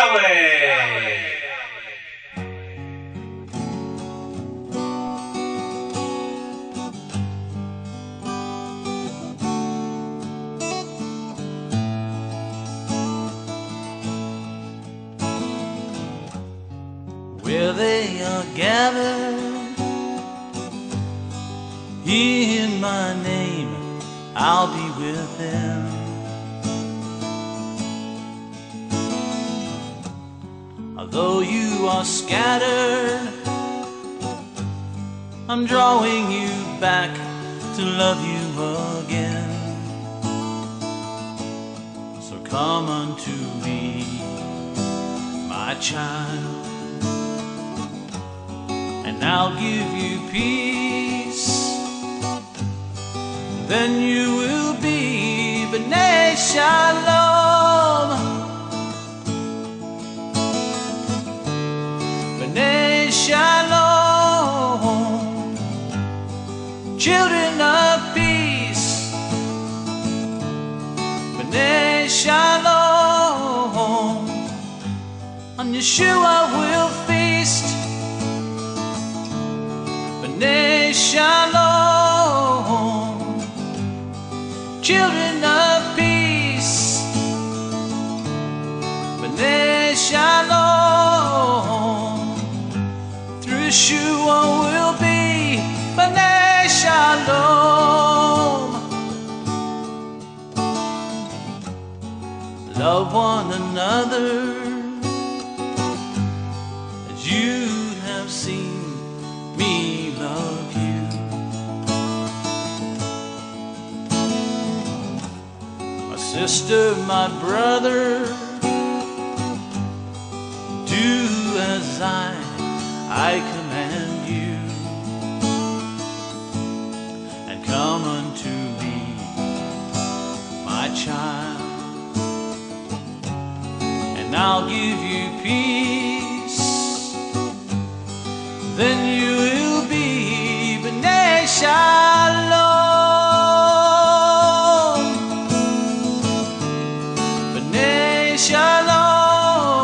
Yahweh. Where they are gathered in my name, I'll be with them. Although you are scattered, I'm drawing you back to love you again. So come unto me, my child, and I'll give you peace. Then you will be B'nai Shalom, B'nai Shalom, children of peace, B'nai Shalom. On Yeshua we'll feast, B'nai Shalom, children of peace, B'nai Shalom. Through Yeshua we'll be B'nai Shalom. Love one another as you have seen me love you. My sister, my brother, do as I command you, and come unto me, my child, and I'll give you peace. Then you will be B'nai Shalom, B'nai Shalom,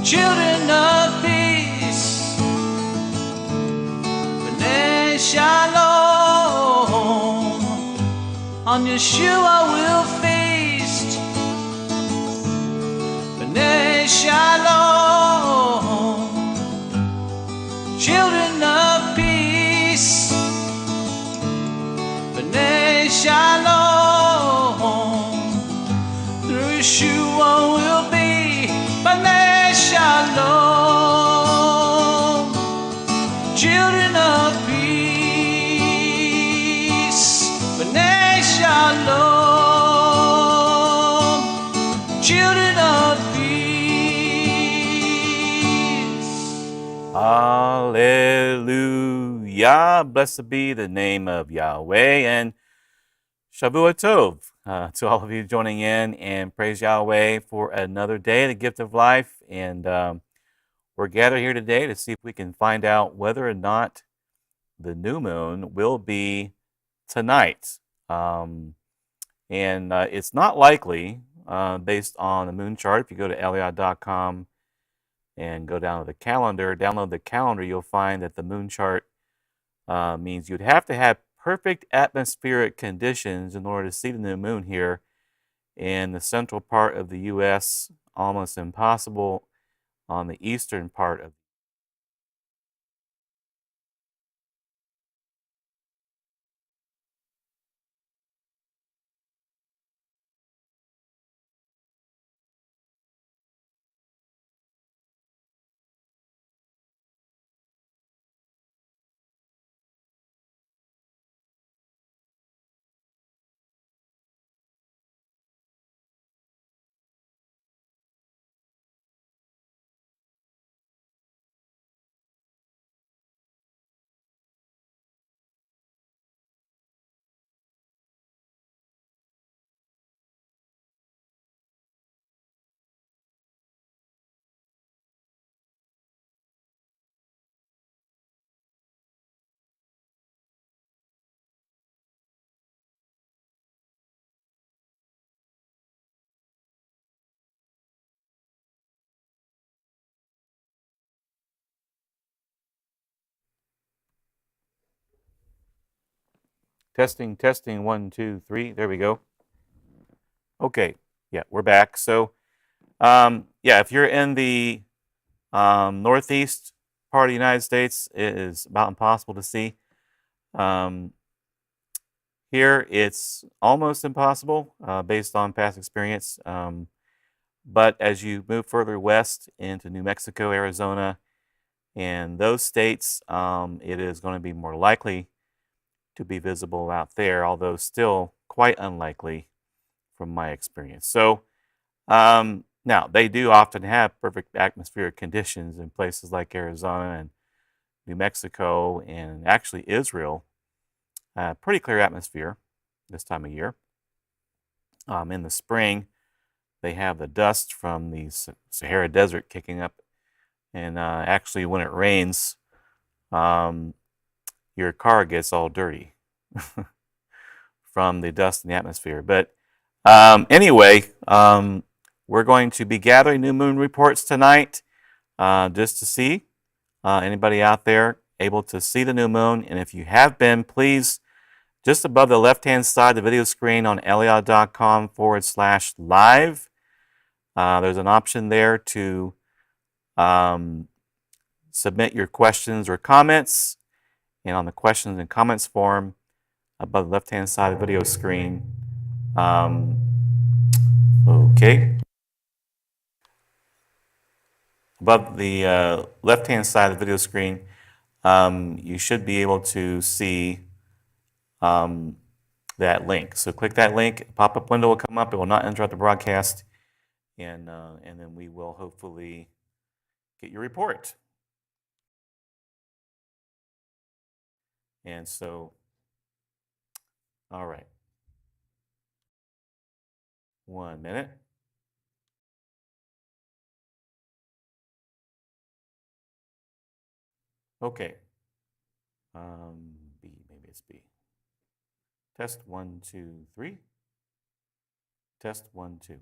children of peace, B'nai Shalom. On Yeshua we'll feast, B'nai Shalom, children of peace, B'nai Shalom. Through Yeshua we'll be B'nai Shalom, children of peace, B'nai Shalom, children of peace. Hallelujah. Blessed be the name of Yahweh, and Shavua Tov to all of you joining in, and praise Yahweh for another day, the gift of life. And we're gathered here today to see if we can find out whether or not the new moon will be tonight. And it's not likely based on the moon chart. If you go to EliYah.com and go down to the calendar, download the calendar, you'll find that the moon chart means you'd have to have perfect atmospheric conditions in order to see the new moon here in the central part of the U.S., almost impossible on the eastern part of Testing, testing, 1, 2, 3. There we go. Okay. Yeah, we're back. So, yeah, if you're in the northeast part of the United States, it is about impossible to see. Um, Here, it's almost impossible based on past experience. But as you move further west into New Mexico, Arizona, and those states, it is going to be more likely to be visible out there, although still quite unlikely from my experience. So, now they do often have perfect atmospheric conditions in places like Arizona and New Mexico and actually Israel. Pretty clear atmosphere this time of year. In the spring, they have the dust from the Sahara Desert kicking up, and actually, when it rains, um, your car gets all dirty from the dust in the atmosphere. But anyway, we're going to be gathering new moon reports tonight just to see anybody out there able to see the new moon. And if you have been, please, just above the left-hand side of the video screen on EliYah.com/live, there's an option there to submit your questions or comments. And on the questions and comments form above the left-hand side of the video screen, okay. Above the left-hand side of the video screen, you should be able to see that link. So click that link, a pop-up window will come up. It will not interrupt the broadcast, and then we will hopefully get your report. And so, all right. 1 minute. Okay. B, maybe it's B. Test 1, 2, 3. Test 1, 2.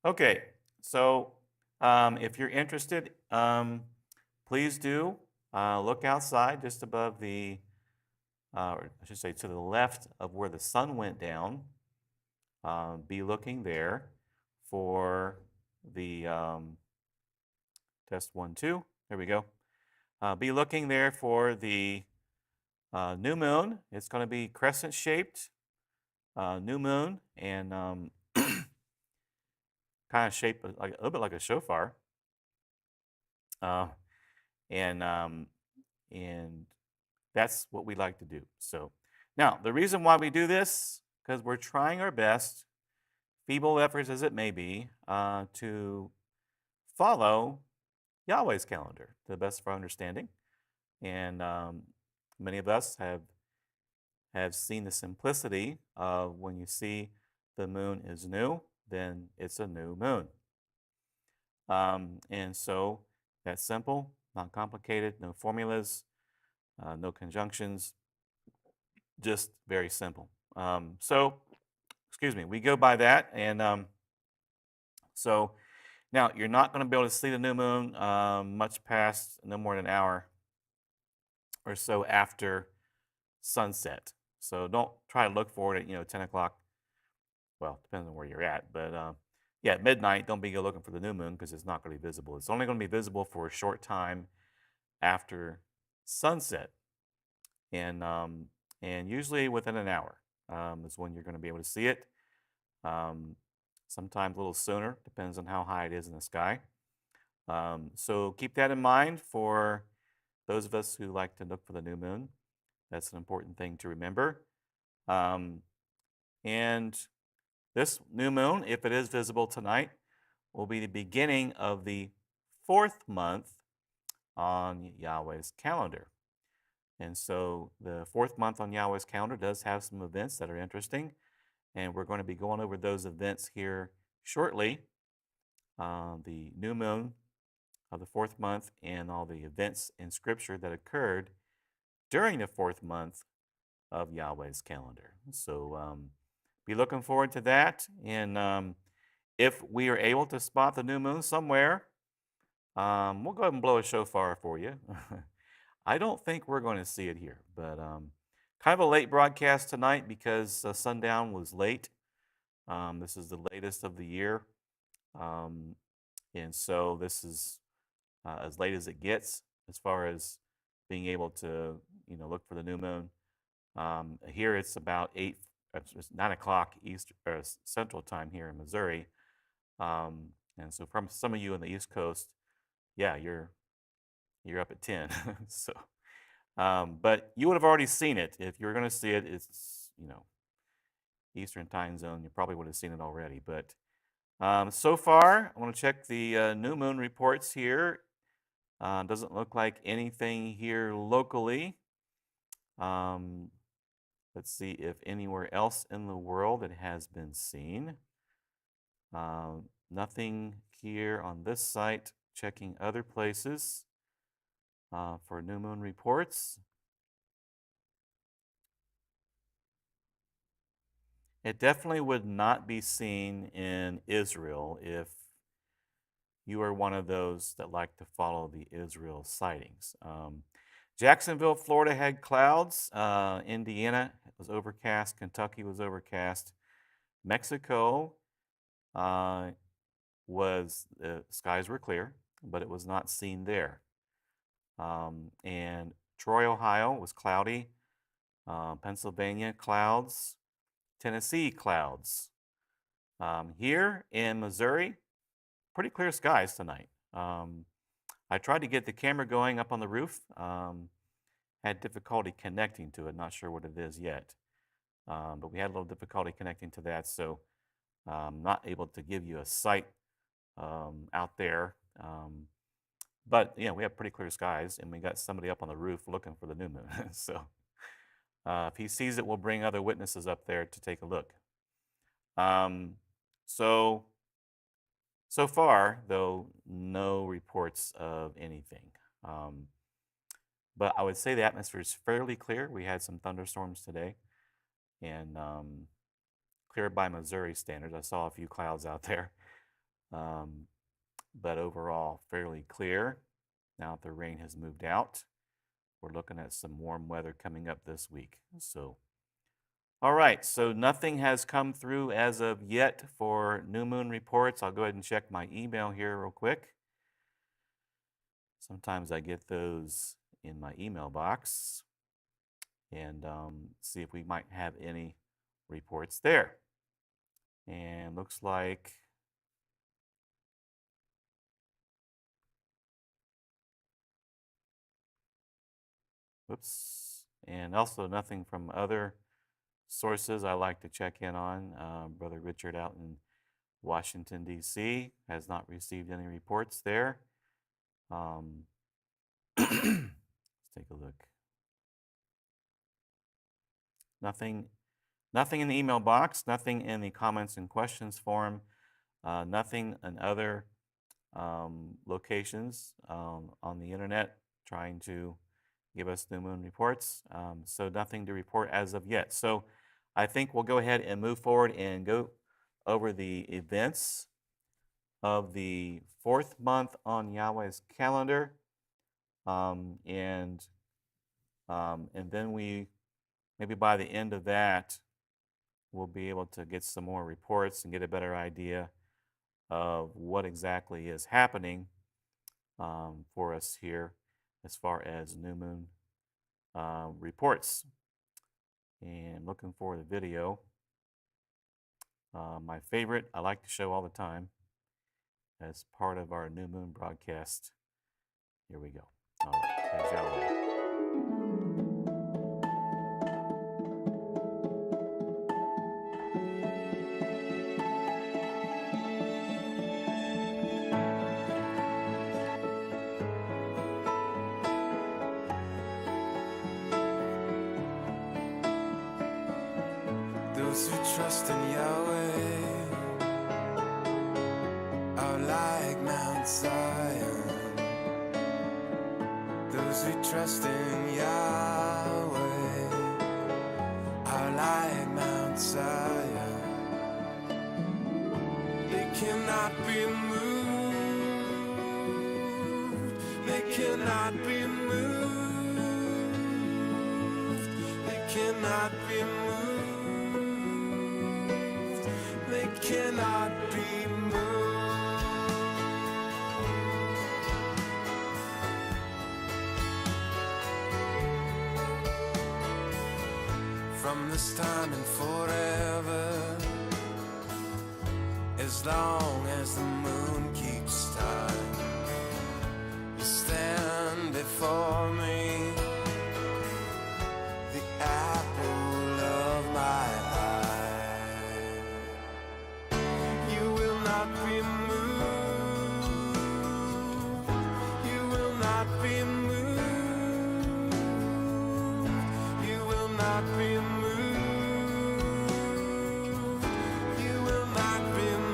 Okay, so if you're interested, please do look outside just above the, or I should say to the left of where the sun went down. Be looking there for the test 1, 2. There we go. Be looking there for the new moon. It's going to be crescent shaped new moon and kind of shaped like a little bit like a shofar. Uh, and and that's what we like to do. So now the reason why we do this because we're trying our best, feeble efforts as it may be, to follow Yahweh's calendar to the best of our understanding. And many of us have seen the simplicity of when you see the moon is new, then it's a new moon. And so that's simple, not complicated, no formulas, no conjunctions, just very simple. So, excuse me, we go by that. And so now you're not going to be able to see the new moon much past no more than an hour or so after sunset. So don't try to look for it at 10 o'clock. Well, depends on where you're at. But yeah, at midnight, don't be looking for the new moon because it's not going to be visible. It's only going to be visible for a short time after sunset. And usually within an hour is when you're going to be able to see it. Sometimes a little sooner, depends on how high it is in the sky. So keep that in mind for those of us who like to look for the new moon. That's an important thing to remember. And this new moon, if it is visible tonight, will be the beginning of the 4th month on Yahweh's calendar. And so the 4th month on Yahweh's calendar does have some events that are interesting. And we're going to be going over those events here shortly. The new moon of the 4th month and all the events in Scripture that occurred during the 4th month of Yahweh's calendar. So be looking forward to that. And if we are able to spot the new moon somewhere, we'll go ahead and blow a shofar for you. I don't think we're going to see it here, but Kind of a late broadcast tonight because sundown was late. This is the latest of the year. Um, and so this is as late as it gets as far as being able to, look for the new moon. Here it's about it's 9 o'clock East or Central Time here in Missouri. And so from some of you on the East Coast, yeah, you're up at 10. So, but you would have already seen it. If you were going to see it, it's, Eastern Time Zone. You probably would have seen it already. But so far, I want to check the new moon reports here. Doesn't look like anything here locally. Let's see if anywhere else in the world it has been seen. Nothing here on this site. Checking other places for new moon reports. It definitely would not be seen in Israel if you are one of those that like to follow the Israel sightings. Jacksonville, Florida had clouds. Indiana was overcast. Kentucky was overcast. Mexico the skies were clear, but it was not seen there. And Troy, Ohio was cloudy. Pennsylvania, clouds. Tennessee, clouds. Here in Missouri, pretty clear skies tonight. I tried to get the camera going up on the roof. Had difficulty connecting to it. Not sure what it is yet. But we had a little difficulty connecting to that, so not able to give you a sight out there. But yeah, we have pretty clear skies, and we got somebody up on the roof looking for the new moon. So if he sees it, we'll bring other witnesses up there to take a look. So far, though, no reports of anything. But I would say the atmosphere is fairly clear. We had some thunderstorms today, and clear by Missouri standards. I saw a few clouds out there, but overall fairly clear. Now that the rain has moved out, we're looking at some warm weather coming up this week. So, all right, so nothing has come through as of yet for new moon reports. I'll go ahead and check my email here real quick. Sometimes I get those in my email box and see if we might have any reports there. And looks like whoops, and also nothing from other sources I like to check in on. Brother Richard out in Washington, D.C. has not received any reports there. Let's take a look. Nothing in the email box, nothing in the comments and questions forum, nothing in other locations on the internet trying to give us new moon reports. So nothing to report as of yet. So I think we'll go ahead and move forward and go over the events of the 4th month on Yahweh's calendar. And then we, maybe by the end of that, we'll be able to get some more reports and get a better idea of what exactly is happening for us here as far as new moon reports. And looking for the video. My favorite, I like to show all the time as part of our new moon broadcast. Here we go. All right, there's Yahweh. Those who trust in Yahweh are like Mount Zion. Those who trust in Yahweh are like Mount Zion. They cannot be moved. They cannot be moved. They cannot be moved. They cannot be moved. From this time and forever, as long as the moon keeps time, you stand before me, the apple of my eye. You will not be moved. You will not be moved. You will not be moved. You will not be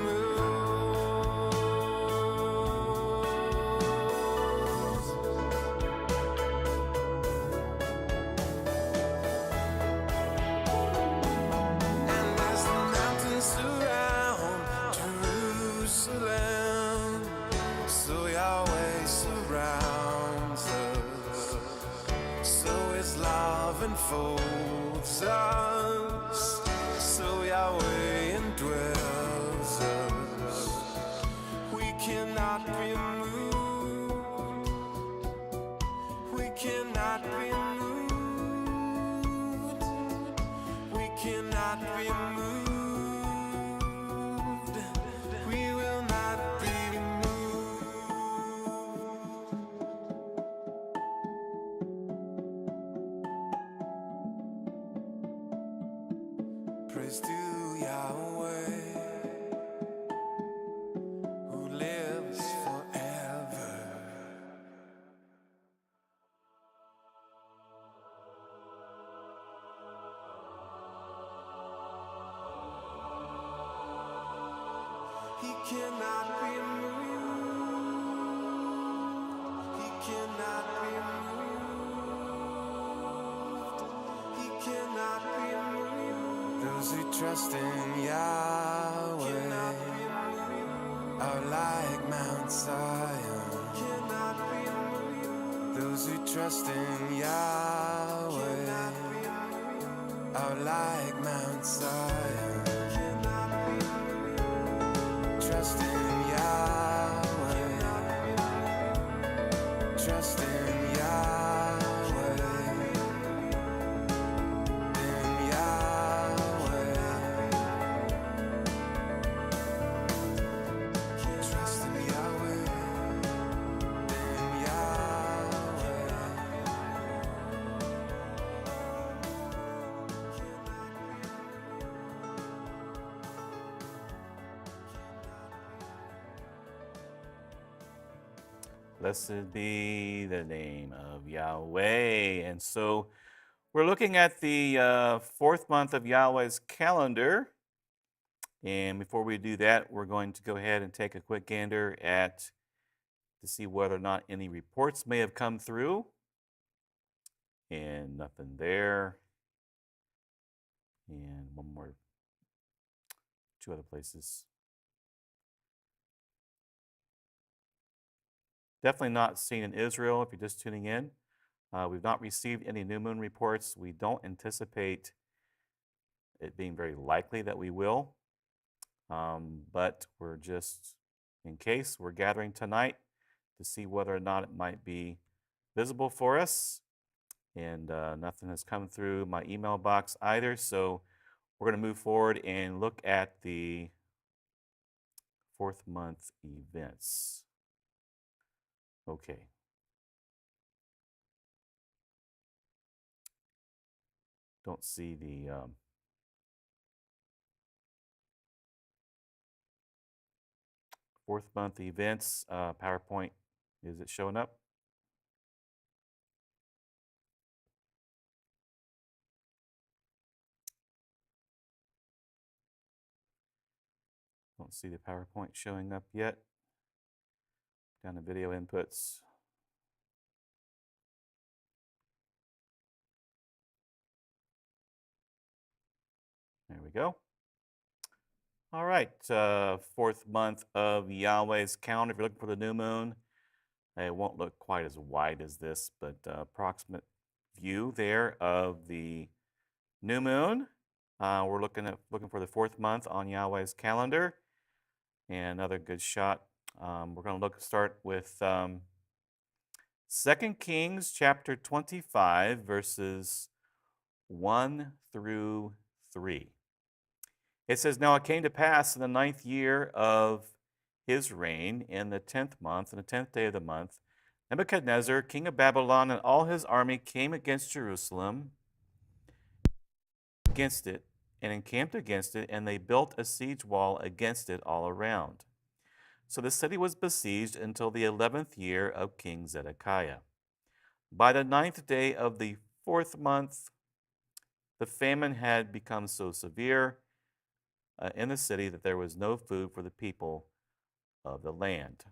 unfolds us, so Yahweh indwells us. We cannot be moved. We cannot be moved. We cannot be moved. We will not be praise to Yahweh, who lives forever. He cannot be moved. He cannot be moved. He cannot be moved. Those who trust in Yahweh are like Mount Zion. Those who trust in Yahweh are like Mount Zion. Trust in Yahweh. Trust in Yahweh. Blessed be the name of Yahweh. And so we're looking at the fourth month of Yahweh's calendar. And before we do that, we're going to go ahead and take a quick gander at to see whether or not any reports may have come through. And nothing there. And one more, two other places. Definitely not seen in Israel if you're just tuning in. We've not received any new moon reports. We don't anticipate it being very likely that we will. But we're just, in case, we're gathering tonight to see whether or not it might be visible for us. And nothing has come through my email box either. So we're going to move forward and look at the fourth month events. Okay. Don't see the fourth month events PowerPoint. Is it showing up? Don't see the PowerPoint showing up yet. Down to video inputs. There we go. All right, fourth month of Yahweh's calendar. If you're looking for the new moon, it won't look quite as wide as this, but approximate view there of the New moon. We're looking for the fourth month on Yahweh's calendar, and another good shot. We're going to start with 2 Kings chapter 25, verses 1 through 3. It says, "Now it came to pass in the 9th year of his reign, in the 10th month, and the 10th day of the month, Nebuchadnezzar, king of Babylon, and all his army came against Jerusalem, against it, and encamped against it, and they built a siege wall against it all around. So the city was besieged until the 11th year of King Zedekiah. By the 9th day of the 4th month, the famine had become so severe in the city that there was no food for the people of the land."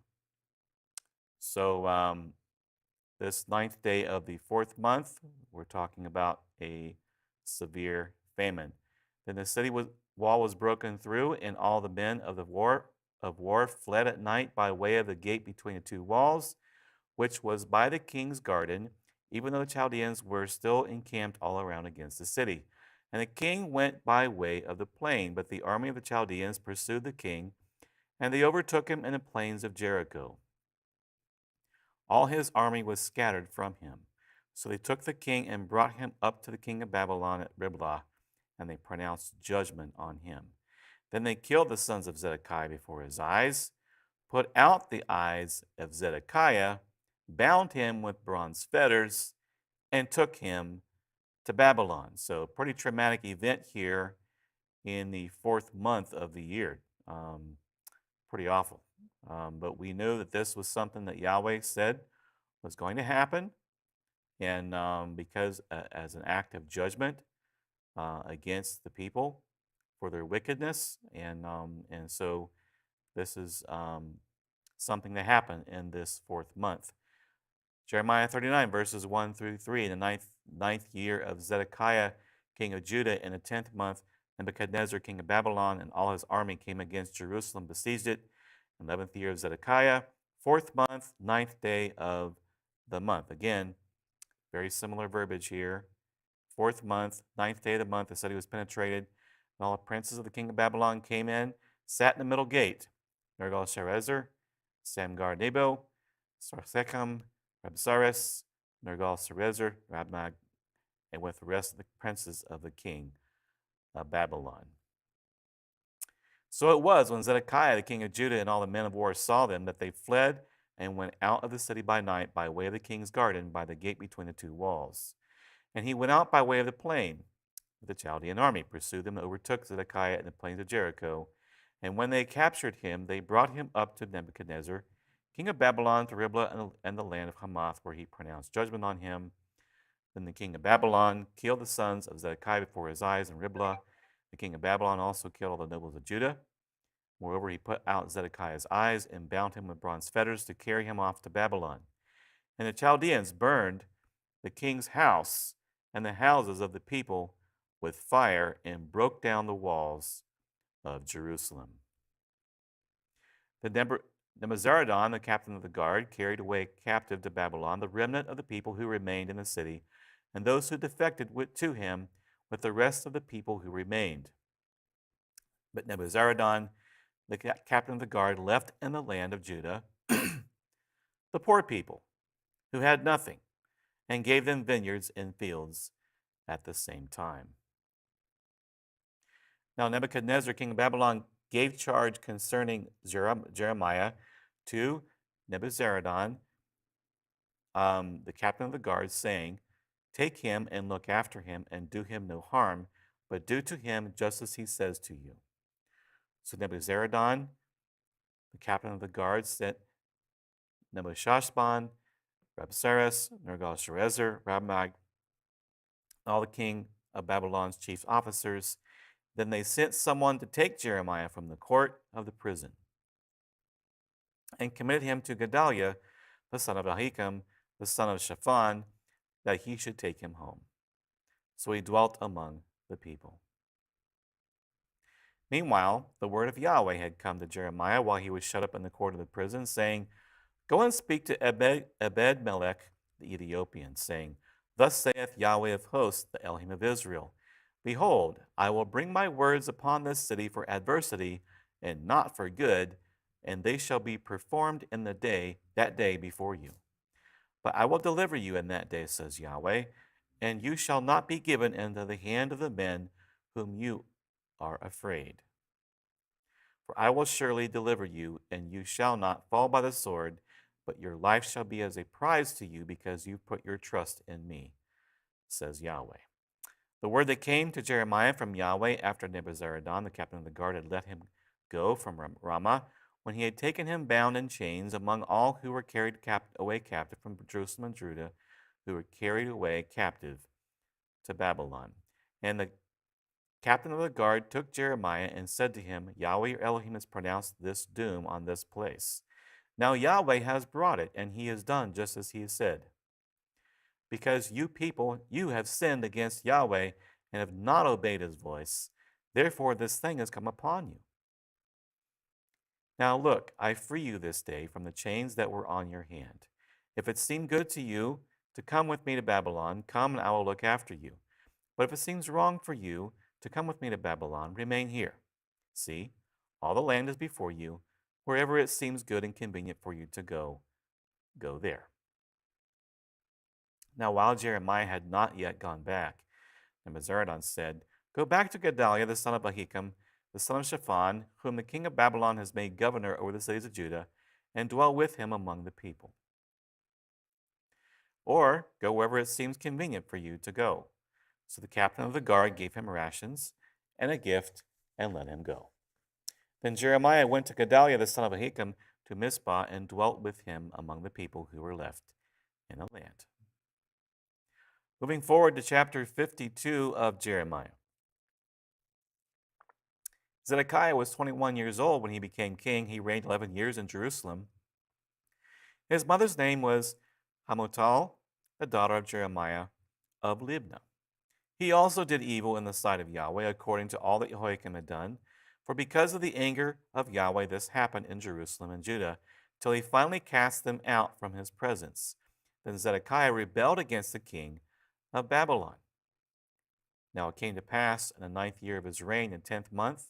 So this 9th day of the 4th month, we're talking about a severe famine. Then the city wall was broken through, and all the men of war fled at night by way of the gate between the two walls, which was by the king's garden, even though the Chaldeans were still encamped all around against the city. And the king went by way of the plain, but the army of the Chaldeans pursued the king, and they overtook him in the plains of Jericho. All his army was scattered from him. So they took the king and brought him up to the king of Babylon at Riblah, and they pronounced judgment on him. Then they killed the sons of Zedekiah before his eyes, put out the eyes of Zedekiah, bound him with bronze fetters, and took him to Babylon. So, a pretty traumatic event here in the 4th month of the year. Pretty awful. But we knew that this was something that Yahweh said was going to happen. And because as an act of judgment against the people for their wickedness. And so this is something that happened in this 4th month. Jeremiah 39, verses 1 through 3. In the ninth year of Zedekiah, king of Judah, in the 10th month, Nebuchadnezzar, king of Babylon, and all his army came against Jerusalem, besieged it. 11th year of Zedekiah, 4th month, 9th day of the month. Again, very similar verbiage here. 4th month, 9th day of the month, the city was penetrated. And all the princes of the king of Babylon came in, sat in the middle gate. Nergal-Sharezer, Samgar-Nebo, Sarsechem, Rabsaris, Nergal-Sharezer, Rabmag, and with the rest of the princes of the king of Babylon. So it was when Zedekiah, the king of Judah, and all the men of war saw them, that they fled and went out of the city by night by way of the king's garden, by the gate between the two walls. And he went out by way of the plain with the Chaldean army, pursued them, and overtook Zedekiah in the plains of Jericho. And when they captured him, they brought him up to Nebuchadnezzar, king of Babylon, to Riblah and the land of Hamath, where he pronounced judgment on him. Then the king of Babylon killed the sons of Zedekiah before his eyes in Riblah. The king of Babylon also killed all the nobles of Judah. Moreover, he put out Zedekiah's eyes and bound him with bronze fetters to carry him off to Babylon. And the Chaldeans burned the king's house and the houses of the people with fire and broke down the walls of Jerusalem. The Nebuzaradan, the captain of the guard, carried away captive to Babylon the remnant of the people who remained in the city, and those who defected to him with the rest of the people who remained. But Nebuzaradan, the captain of the guard, left in the land of Judah the poor people who had nothing, and gave them vineyards and fields at the same time. Now Nebuchadnezzar, king of Babylon, gave charge concerning Jeremiah to Nebuzaradan, the captain of the guard, saying, "Take him and look after him, and do him no harm, but do to him just as he says to you." So Nebuzaradan, the captain of the guard, sent Nebuchadnezzar, Rabsaris, Nergal-Sharezer, Rabmag, all the king of Babylon's chief officers. Then they sent someone to take Jeremiah from the court of the prison and committed him to Gedaliah, the son of Ahikam, the son of Shaphan, that he should take him home. So he dwelt among the people. Meanwhile, the word of Yahweh had come to Jeremiah while he was shut up in the court of the prison, saying, "Go and speak to Ebed-Melech the Ethiopian, saying, Thus saith Yahweh of hosts, the Elohim of Israel, Behold, I will bring my words upon this city for adversity and not for good, and they shall be performed in that day before you. But I will deliver you in that day, says Yahweh, and you shall not be given into the hand of the men whom you are afraid. For I will surely deliver you, and you shall not fall by the sword, but your life shall be as a prize to you, because you put your trust in me, says Yahweh. The word that came to Jeremiah from Yahweh after Nebuzaradan, the captain of the guard, had let him go from Ramah, when he had taken him bound in chains among all who were carried away captive from Jerusalem and Judah, who were carried away captive to Babylon. And the captain of the guard took Jeremiah and said to him, Yahweh your Elohim has pronounced this doom on this place. Now Yahweh has brought it, and he has done just as he has said. Because you people, you have sinned against Yahweh and have not obeyed his voice. Therefore this thing has come upon you. Now look, I free you this day from the chains that were on your hand. If it seemed good to you to come with me to Babylon, come and I will look after you. But if it seems wrong for you to come with me to Babylon, remain here. See, all the land is before you. Wherever it seems good and convenient for you to go, go there. Now, while Jeremiah had not yet gone back, Nebuzaradan said, Go back to Gedaliah the son of Ahikam, the son of Shaphan, whom the king of Babylon has made governor over the cities of Judah, and dwell with him among the people. Or go wherever it seems convenient for you to go. So the captain of the guard gave him rations and a gift and let him go. Then Jeremiah went to Gedaliah the son of Ahikam to Mizpah and dwelt with him among the people who were left in the land. Moving forward to chapter 52 of Jeremiah. Zedekiah was 21 years old when he became king. He reigned 11 years in Jerusalem. His mother's name was Hamutal, the daughter of Jeremiah of Libnah. He also did evil in the sight of Yahweh, according to all that Jehoiakim had done. For because of the anger of Yahweh, this happened in Jerusalem and Judah, till he finally cast them out from his presence. Then Zedekiah rebelled against the king of Babylon. Now it came to pass in the 9th year of his reign, in 10th month,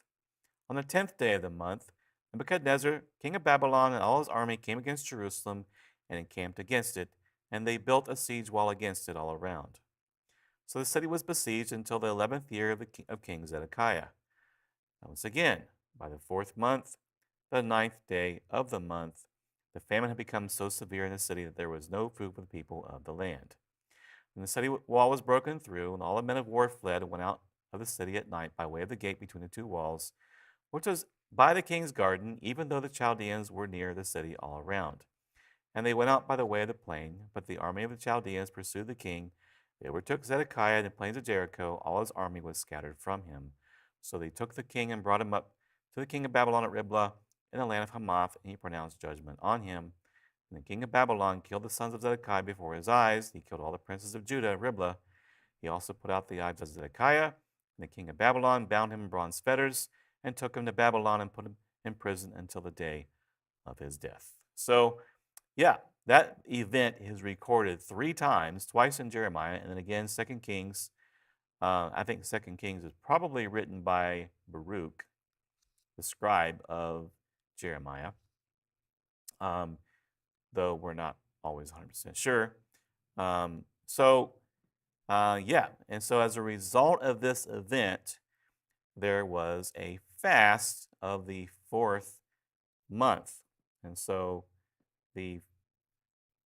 on the 10th day of the month, Nebuchadnezzar, king of Babylon, and all his army came against Jerusalem and encamped against it, and they built a siege wall against it all around. So the city was besieged until the 11th year of King Zedekiah. And once again, by the 4th month, the 9th day of the month, the famine had become so severe in the city that there was no food for the people of the land. And the city wall was broken through, and all the men of war fled and went out of the city at night by way of the gate between the two walls, which was by the king's garden, even though the Chaldeans were near the city all around. And they went out by the way of the plain, but the army of the Chaldeans pursued the king. They overtook Zedekiah in the plains of Jericho. All his army was scattered from him. So they took the king and brought him up to the king of Babylon at Riblah in the land of Hamath, and he pronounced judgment on him. And the king of Babylon killed the sons of Zedekiah before his eyes. He killed all the princes of Judah at Riblah. He also put out the eyes of Zedekiah, and the king of Babylon bound him in bronze fetters and took him to Babylon and put him in prison until the day of his death. So, yeah, that event is recorded 3 times, twice in Jeremiah, and then again 2 Kings. I think 2 Kings is probably written by Baruch, the scribe of Jeremiah, though we're not always 100% sure. Yeah, and so as a result of this event, there was a fast of the 4th month. And so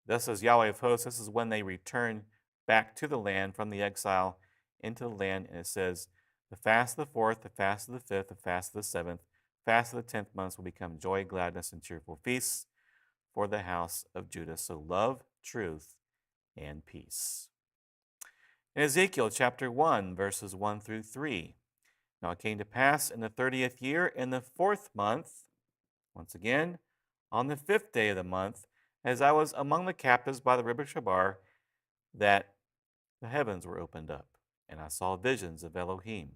thus says Yahweh of hosts, this is when they return back to the land from the exile into the land. And it says, the fast of the 4th, the fast of the 5th, the fast of the 7th, fast of the 10th months will become joy, gladness, and cheerful feasts for the house of Judah. So love, truth, and peace. In Ezekiel chapter 1, verses 1 through 3. Now it came to pass in the 30th year, in the 4th month, once again, on the 5th day of the month, as I was among the captives by the river Shabar, that the heavens were opened up, and I saw visions of Elohim.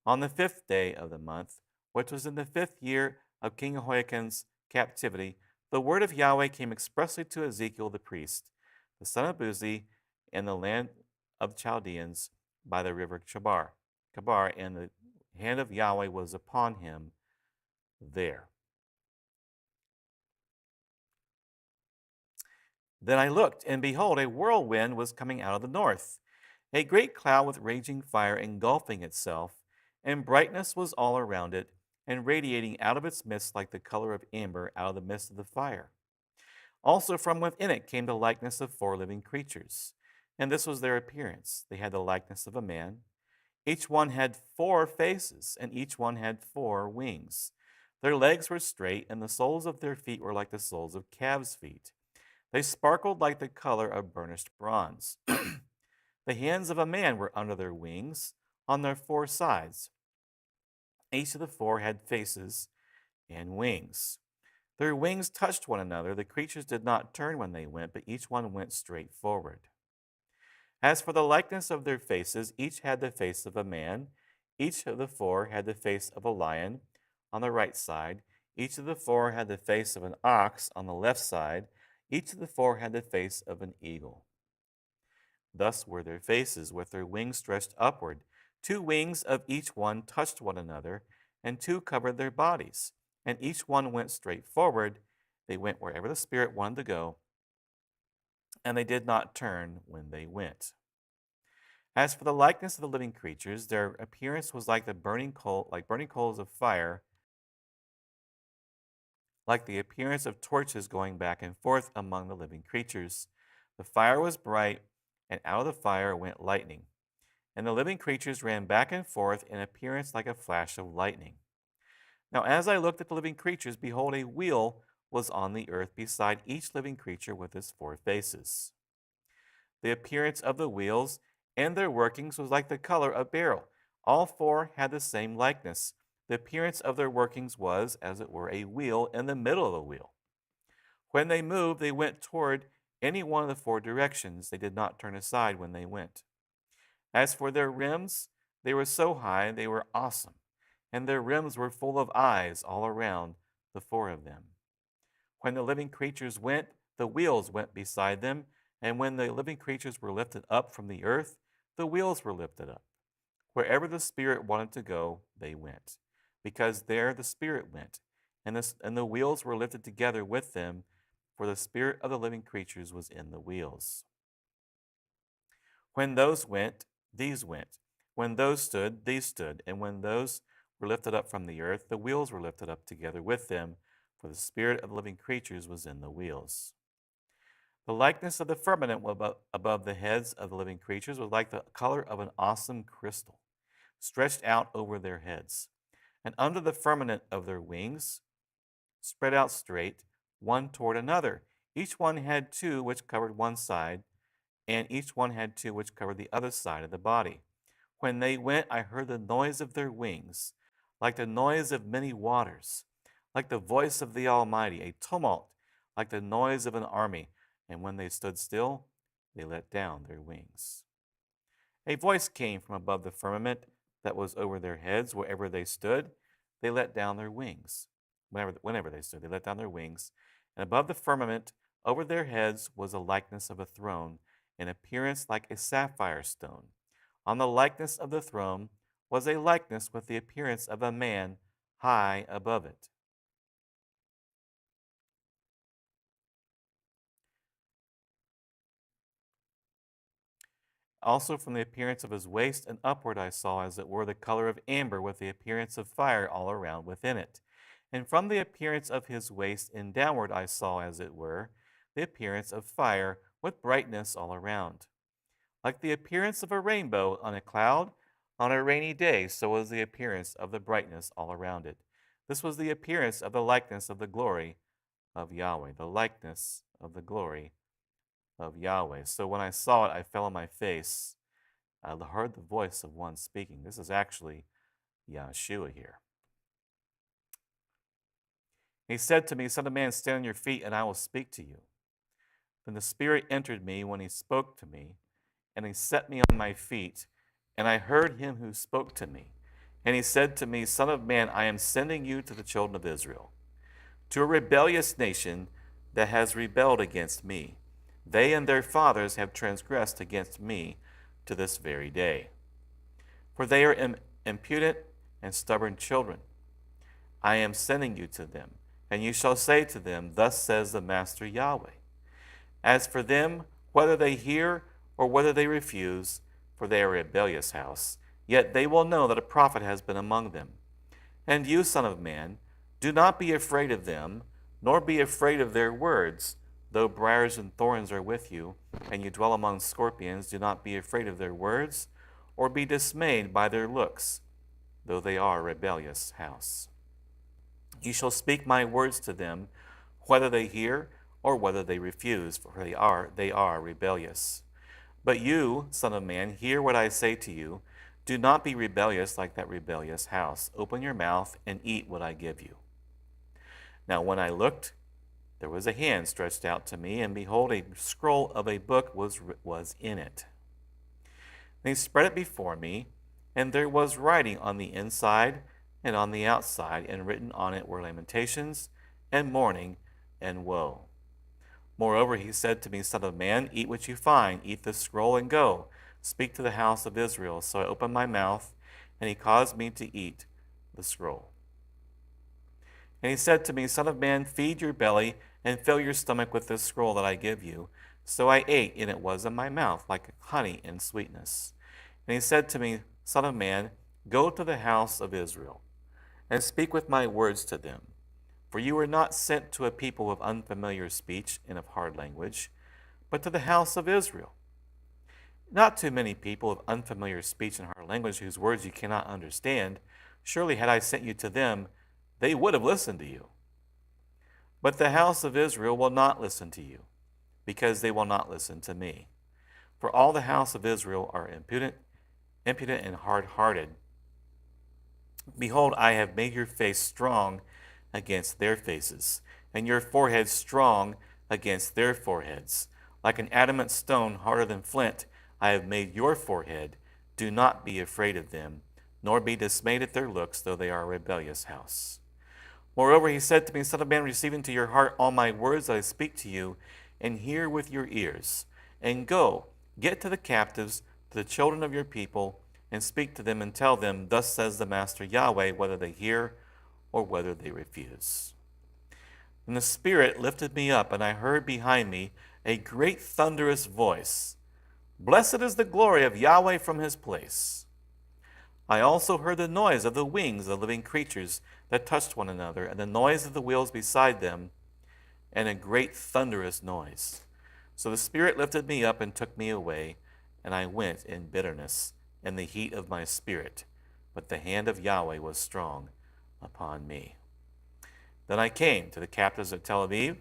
On the 5th day of the month, which was in the 5th year of King Jehoiakim's captivity, the word of Yahweh came expressly to Ezekiel the priest, the son of Buzi, in the land of the Chaldeans by the river Shabar. Kabar, and the hand of Yahweh was upon him there. Then I looked, and behold, a whirlwind was coming out of the north, a great cloud with raging fire engulfing itself, and brightness was all around it, and radiating out of its midst like the color of amber out of the midst of the fire. Also from within it came the likeness of four living creatures, and this was their appearance. They had the likeness of a man. Each one had 4 faces, and each one had 4 wings. Their legs were straight, and the soles of their feet were like the soles of calves' feet. They sparkled like the color of burnished bronze. The hands of a man were under their wings, on their 4 sides. Each of the 4 had faces and wings. Their wings touched one another. The creatures did not turn when they went, but each one went straight forward. As for the likeness of their faces, each had the face of a man. Each of the 4 had the face of a lion on the right side. Each of the 4 had the face of an ox on the left side. Each of the 4 had the face of an eagle. Thus were their faces, with their wings stretched upward. 2 wings of each one touched one another, and 2 covered their bodies. And each one went straight forward. They went wherever the Spirit wanted to go, and they did not turn when they went. As for the likeness of the living creatures, their appearance was like burning coals of fire, like the appearance of torches going back and forth among the living creatures. The fire was bright, and out of the fire went lightning. And the living creatures ran back and forth in appearance like a flash of lightning. Now, as I looked at the living creatures, behold, a wheel was on the earth beside each living creature with its 4 faces. The appearance of the wheels and their workings was like the color of beryl. All 4 had the same likeness. The appearance of their workings was, as it were, a wheel in the middle of a wheel. When they moved, they went toward any one of the 4 directions. They did not turn aside when they went. As for their rims, they were so high they were awesome, and their rims were full of eyes all around the 4 of them. When the living creatures went, the wheels went beside them, and when the living creatures were lifted up from the earth, the wheels were lifted up. Wherever the Spirit wanted to go, they went, because there the Spirit went, and the wheels were lifted together with them, for the Spirit of the living creatures was in the wheels. When those went, these went. When those stood, these stood. And when those were lifted up from the earth, the wheels were lifted up together with them, for the Spirit of the living creatures was in the wheels. The likeness of the firmament above the heads of the living creatures was like the color of an awesome crystal, stretched out over their heads. And under the firmament of their wings, spread out straight, one toward another. Each one had 2 which covered one side, and each one had 2 which covered the other side of the body. When they went, I heard the noise of their wings, like the noise of many waters, like the voice of the Almighty, a tumult, like the noise of an army. And when they stood still, they let down their wings. A voice came from above the firmament that was over their heads. Wherever they stood, they let down their wings. Whenever they stood, they let down their wings. And above the firmament, over their heads, was a likeness of a throne, in appearance like a sapphire stone. On the likeness of the throne was a likeness with the appearance of a man high above it. Also from the appearance of his waist and upward I saw, as it were, the color of amber, with the appearance of fire all around within it. And from the appearance of his waist and downward I saw, as it were, the appearance of fire, with brightness all around. Like the appearance of a rainbow on a cloud on a rainy day, so was the appearance of the brightness all around it. This was the appearance of the likeness of the glory of Yahweh, the likeness of the glory of Yahweh. So when I saw it, I fell on my face. I heard the voice of one speaking. This is actually Yahshua here. He said to me, Son of man, stand on your feet, and I will speak to you. Then the Spirit entered me when he spoke to me, and he set me on my feet, and I heard him who spoke to me. And he said to me, Son of man, I am sending you to the children of Israel, to a rebellious nation that has rebelled against me. They and their fathers have transgressed against me to this very day. for they are impudent and stubborn children. I am sending you to them, and you shall say to them, Thus says the Master Yahweh. As for them, whether they hear or whether they refuse, for they are a rebellious house, yet they will know that a prophet has been among them. And you, Son of Man, do not be afraid of them, nor be afraid of their words. Though briars and thorns are with you, and you dwell among scorpions, do not be afraid of their words, or be dismayed by their looks, though they are a rebellious house. You shall speak my words to them, whether they hear or whether they refuse, for they are rebellious. But you, Son of Man, hear what I say to you. Do not be rebellious like that rebellious house. Open your mouth and eat what I give you. Now when I looked, there was a hand stretched out to me, and behold, a scroll of a book was in it. They spread it before me, and there was writing on the inside and on the outside, and written on it were lamentations and mourning and woe. Moreover, he said to me, Son of man, eat what you find, eat the scroll and go. Speak to the house of Israel. So I opened my mouth, and he caused me to eat the scroll. And he said to me, Son of man, feed your belly and fill your stomach with this scroll that I give you. So I ate, and it was in my mouth like honey and sweetness. And he said to me, Son of man, go to the house of Israel, and speak with my words to them. For you were not sent to a people of unfamiliar speech and of hard language, but to the house of Israel. Not to many people of unfamiliar speech and hard language whose words you cannot understand. Surely had I sent you to them, they would have listened to you. But the house of Israel will not listen to you, because they will not listen to me. For all the house of Israel are impudent and hard-hearted. Behold, I have made your face strong against their faces, and your forehead strong against their foreheads. Like an adamant stone harder than flint, I have made your forehead. Do not be afraid of them, nor be dismayed at their looks, though they are a rebellious house. Moreover, he said to me, Son of man, receive into your heart all my words that I speak to you, and hear with your ears. And go, get to the captives, to the children of your people, and speak to them and tell them, Thus says the Master Yahweh, whether they hear or whether they refuse. And the Spirit lifted me up, and I heard behind me a great thunderous voice, Blessed is the glory of Yahweh from his place. I also heard the noise of the wings of the living creatures that touched one another, and the noise of the wheels beside them, and a great thunderous noise. So the Spirit lifted me up and took me away, and I went in bitterness and the heat of my spirit, but the hand of Yahweh was strong upon me. Then I came to the captives of Tel Aviv,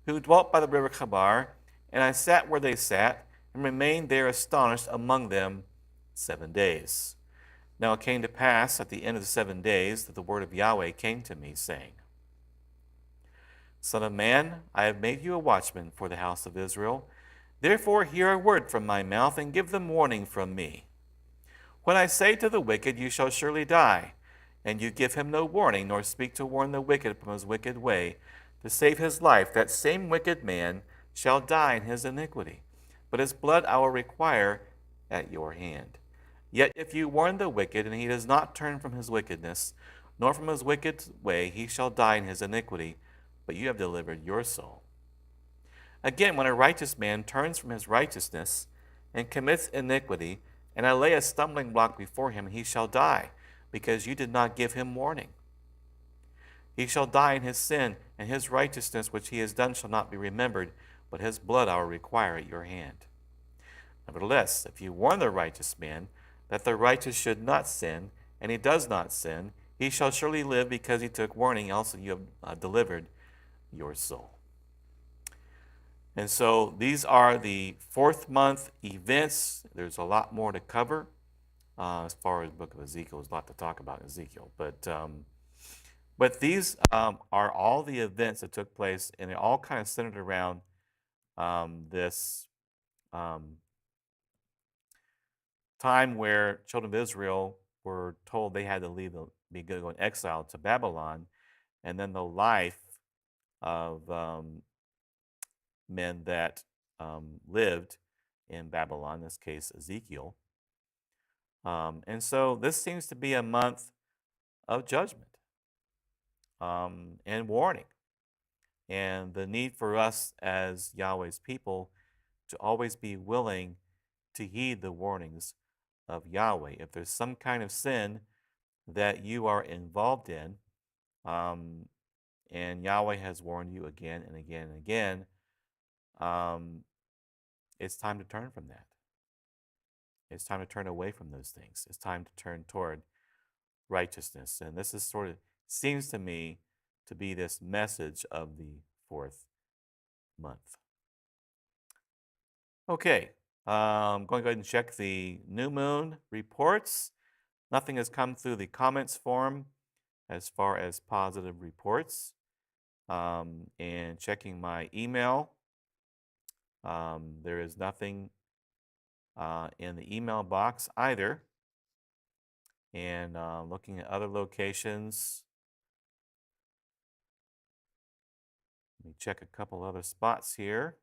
who dwelt by the river Chabar, and I sat where they sat, and remained there astonished among them 7 days. Now it came to pass at the end of the 7 days that the word of Yahweh came to me, saying, Son of man, I have made you a watchman for the house of Israel. Therefore hear a word from my mouth, and give them warning from me. When I say to the wicked, You shall surely die, and you give him no warning, nor speak to warn the wicked from his wicked way, to save his life, that same wicked man shall die in his iniquity, but his blood I will require at your hand. Yet if you warn the wicked, and he does not turn from his wickedness, nor from his wicked way, he shall die in his iniquity, but you have delivered your soul. Again, when a righteous man turns from his righteousness and commits iniquity, and I lay a stumbling block before him, he shall die, because you did not give him warning. He shall die in his sin, and his righteousness which he has done shall not be remembered, but his blood I will require at your hand. Nevertheless, if you warn the righteous man that the righteous should not sin, and he does not sin, he shall surely live, because he took warning, also you have delivered your soul. And so these are the 4th month events. There's a lot more to cover as far as the book of Ezekiel. There's a lot to talk about in Ezekiel. But these are all the events that took place, and they're all kind of centered around this time where children of Israel were told they had to be going to go in exile to Babylon, and then the life of men that lived in Babylon, in this case Ezekiel, And so this seems to be a month of judgment and warning, and the need for us as Yahweh's people to always be willing to heed the warnings of Yahweh. If there's some kind of sin that you are involved in, um, and Yahweh has warned you again and again and again, um, it's time to turn from that. It's time to turn away from those things. It's time to turn toward righteousness. And this is sort of seems to me to be this message of the fourth month. Okay, I'm going to go ahead and check the new moon reports. Nothing has come through the comments form as far as positive reports. And checking my email, there is nothing in the email box either. And looking at other locations, let me check a couple other spots here.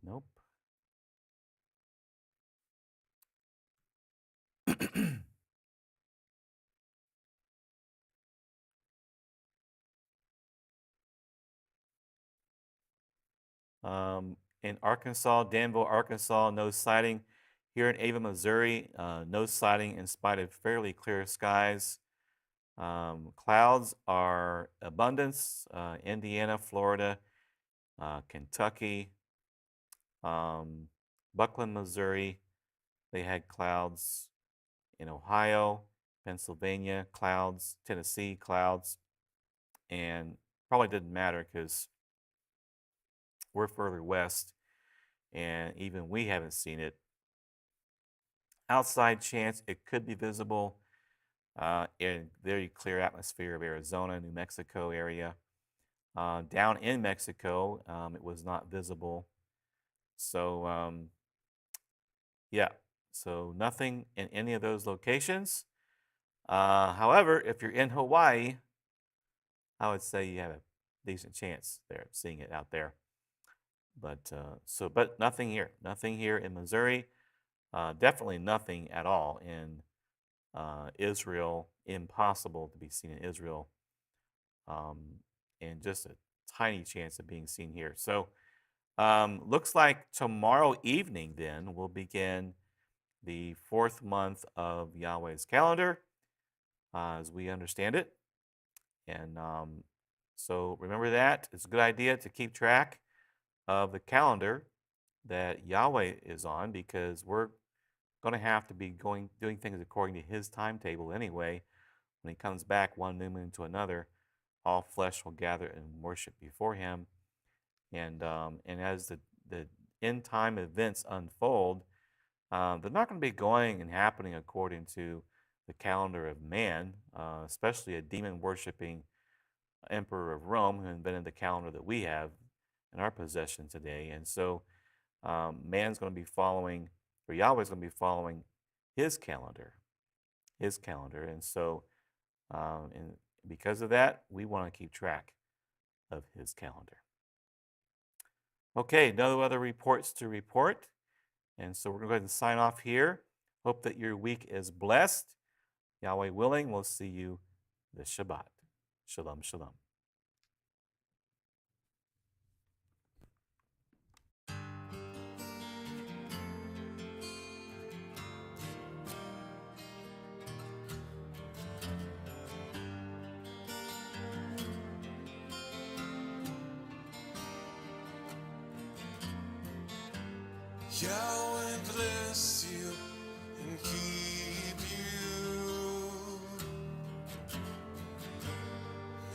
Nope. In Arkansas, Danville, Arkansas, no sighting. Here in Ava, Missouri, no sighting in spite of fairly clear skies. Clouds are abundance. Indiana, Florida, Kentucky, Buckland, Missouri, they had clouds. In Ohio, Pennsylvania, clouds. Tennessee, clouds. And probably didn't matter because we're further west and even we haven't seen it. Outside chance it could be visible in very clear atmosphere of Arizona, New Mexico area. Down in Mexico, it was not visible. So, yeah, so nothing in any of those locations. However, if you're in Hawaii, I would say you have a decent chance there of seeing it out there. But but nothing here in Missouri. Definitely nothing at all in Israel. Impossible to be seen in Israel, and just a tiny chance of being seen here. So looks like tomorrow evening then we'll begin the fourth month of Yahweh's calendar, as we understand it. And so remember that it's a good idea to keep track of the calendar that Yahweh is on, because we're going to have to be doing things according to his timetable anyway. When he comes back one new moon to another, all flesh will gather and worship before him. And as the end time events unfold, they're not going to be going and happening according to the calendar of man, especially a demon worshiping emperor of Rome who invented the calendar that we have in our possession today. And so man's going to be following, or Yahweh's going to be following his calendar. And so, and because of that, we want to keep track of his calendar. Okay, no other reports to report. And so we're going to go ahead and sign off here. Hope that your week is blessed. Yahweh willing, we'll see you this Shabbat. Shalom, shalom. Yahweh bless you and keep you.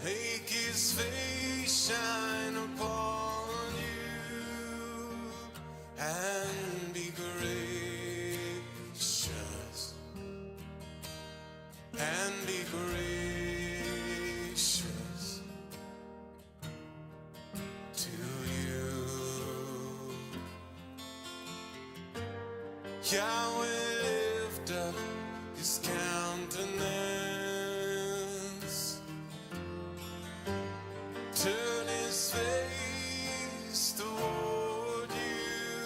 Make his face shine upon you and be gracious. And be gracious to you. Yahweh lift up his countenance, turn his face toward you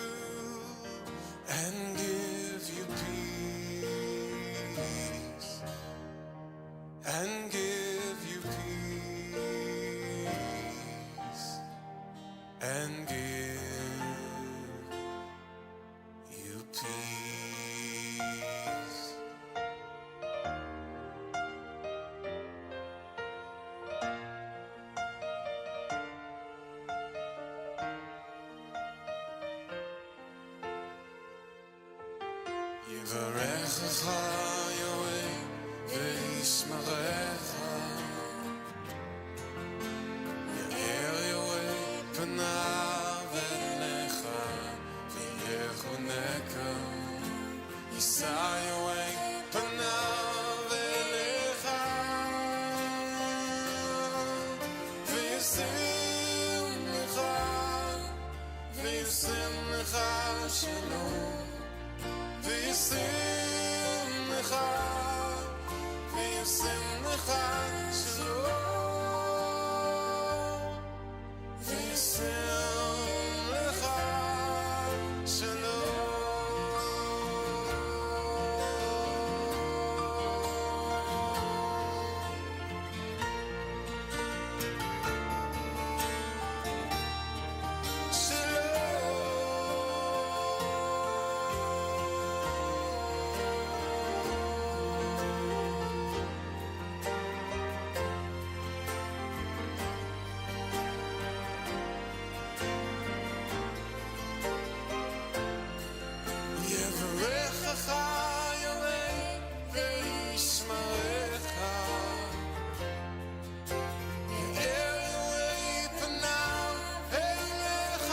יברכך יהוה וישמרך יאר יהוה פניו אליך ויחונך יישא יהוה פניו אליך וישם לך שלום וישם לך שלום וישם לך יברכך יהוה וישמרך יאר יהוה פניו אליך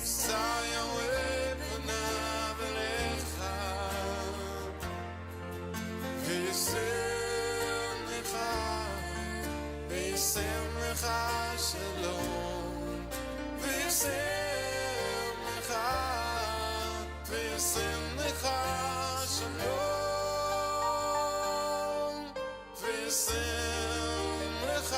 יישא יהוה פניו אליך וישם לך שלום וישם לך שלום וישם לך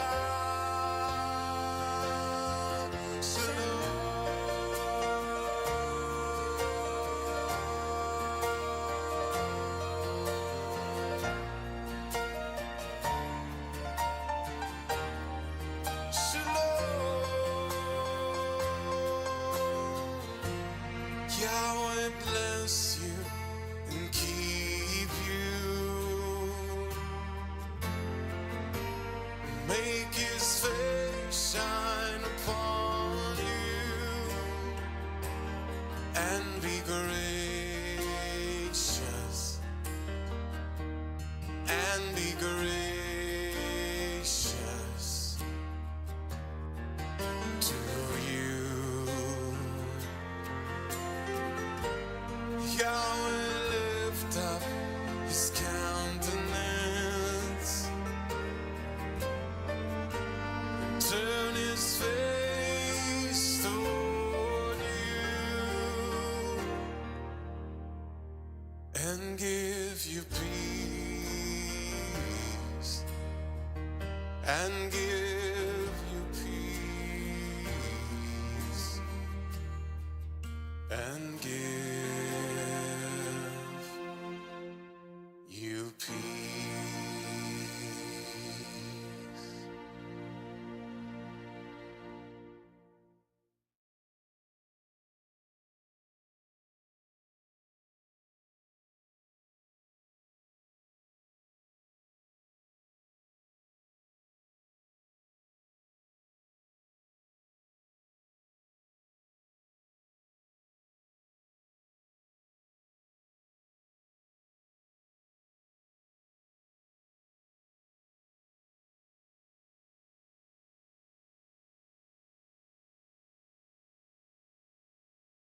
Yahweh bless you and keep you. Make his face shine upon you and be gracious to you. Yahweh lift up his countenance, turn his face toward you, and give you peace, and give you peace, and give